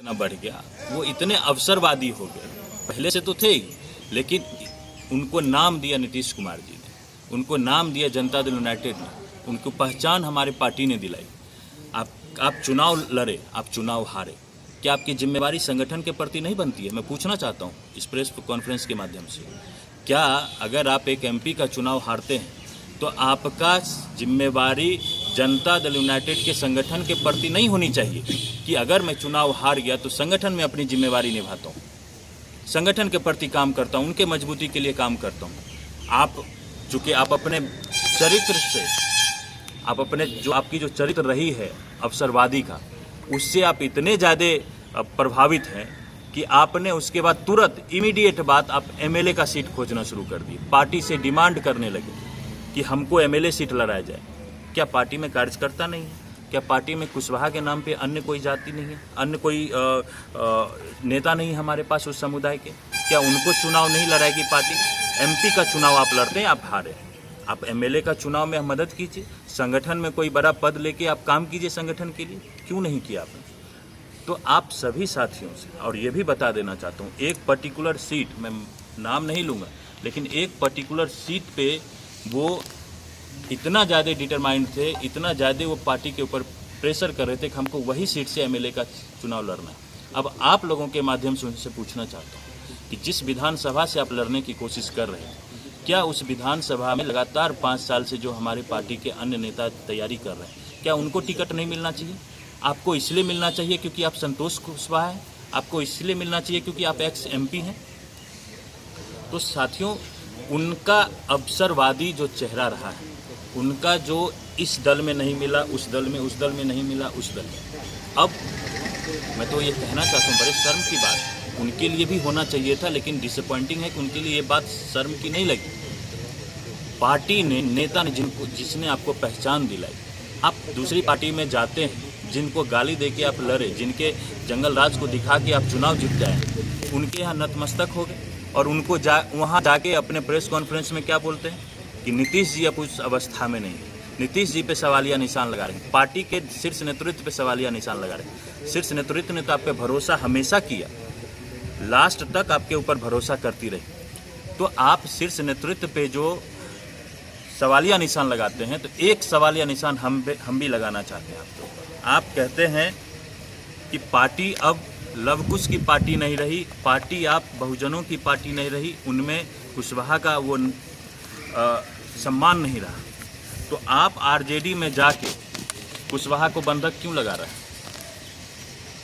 इतना बढ़ गया, वो इतने अवसरवादी हो गए। पहले से तो थे ही, लेकिन उनको नाम दिया नीतीश कुमार जी ने, उनको नाम दिया जनता दल यूनाइटेड ने, उनको पहचान हमारे पार्टी ने दिलाई। आप चुनाव लड़े, आप चुनाव हारे, क्या आपकी जिम्मेवारी संगठन के प्रति नहीं बनती है? मैं पूछना चाहता हूँ इस प्रेस कॉन्फ्रेंस के माध्यम से, क्या अगर आप एक एमपी का चुनाव हारते हैं तो आपका जिम्मेवारी जनता दल यूनाइटेड के संगठन के प्रति नहीं होनी चाहिए कि अगर मैं चुनाव हार गया तो संगठन में अपनी जिम्मेवारी निभाता हूँ, संगठन के प्रति काम करता हूँ, उनके मजबूती के लिए काम करता हूँ। आप चूँकि आप अपने चरित्र से, आप अपने जो आपकी जो चरित्र रही है अवसरवादी का, उससे आप इतने ज़्यादा प्रभावित हैं कि आपने उसके बाद तुरंत इमीडिएट बात आप एमएलए का सीट खोजना शुरू कर दी। पार्टी से डिमांड करने लगे कि हमको एमएलए सीट लड़ाया जाए। क्या पार्टी में कार्यकर्ता नहीं है? क्या पार्टी में कुशवाहा के नाम पे अन्य कोई जाति नहीं है, अन्य कोई नेता नहीं है हमारे पास उस समुदाय के? क्या उनको चुनाव नहीं लड़ाएगी पार्टी? एमपी का चुनाव आप लड़ते हैं, आप हारे। आप एमएलए का चुनाव में मदद कीजिए, संगठन में कोई बड़ा पद लेके आप काम कीजिए संगठन के लिए, क्यों नहीं किया आपने? तो आप सभी साथियों से और ये भी बता देना चाहता हूँ, एक पर्टिकुलर सीट, मैं नाम नहीं लूँगा, लेकिन एक पर्टिकुलर सीट पे वो इतना ज़्यादा डिटरमाइंड थे, इतना ज़्यादा वो पार्टी के ऊपर प्रेशर कर रहे थे कि हमको वही सीट से एमएलए का चुनाव लड़ना है। अब आप लोगों के माध्यम से उनसे पूछना चाहता हूँ कि जिस विधानसभा से आप लड़ने की कोशिश कर रहे हैं, क्या उस विधानसभा में लगातार 5 साल से जो हमारे पार्टी के अन्य नेता तैयारी कर रहे हैं, क्या उनको टिकट नहीं मिलना चाहिए? आपको इसलिए मिलना चाहिए क्योंकि आप संतोष कुशवाहा हैं? आपको इसलिए मिलना चाहिए क्योंकि आप एक्स एमपी हैं? तो साथियों, उनका अवसरवादी जो चेहरा रहा है, उनका जो इस दल में नहीं मिला, उस दल में, उस दल में नहीं मिला, उस दल में, अब मैं तो ये कहना चाहता हूँ, बड़े शर्म की बात उनके लिए भी होना चाहिए था, लेकिन डिसअपॉइंटिंग है कि उनके लिए ये बात शर्म की नहीं लगी। पार्टी ने, नेता ने जिसने आपको पहचान दिलाई, आप दूसरी पार्टी में जाते हैं, जिनको गाली दे के आप लड़े, जिनके जंगल राज को दिखा के आप चुनाव जीत गए, उनके यहाँ नतमस्तक हो गए और उनको वहाँ जाके अपने प्रेस कॉन्फ्रेंस में क्या बोलते हैं कि नीतीश जी अब उस अवस्था में नहीं, नीतीश जी पे सवालिया निशान लगा रहे हैं, पार्टी के शीर्ष नेतृत्व पे सवालिया निशान लगा रहे हैं। शीर्ष नेतृत्व ने तो आप पे भरोसा हमेशा किया, लास्ट तक आपके ऊपर भरोसा करती रही, तो आप शीर्ष नेतृत्व पे जो सवालिया निशान लगाते हैं, तो एक सवालिया निशान हम भी लगाना चाहते हैं आपके ऊपर। आप कहते हैं कि पार्टी अब लवकुश की पार्टी नहीं रही, पार्टी आप बहुजनों की पार्टी नहीं रही, उनमें कुशवाहा का वो सम्मान नहीं रहा, तो आप आरजेडी में जाके कुशवाहा को बंधक क्यों लगा रहे हैं?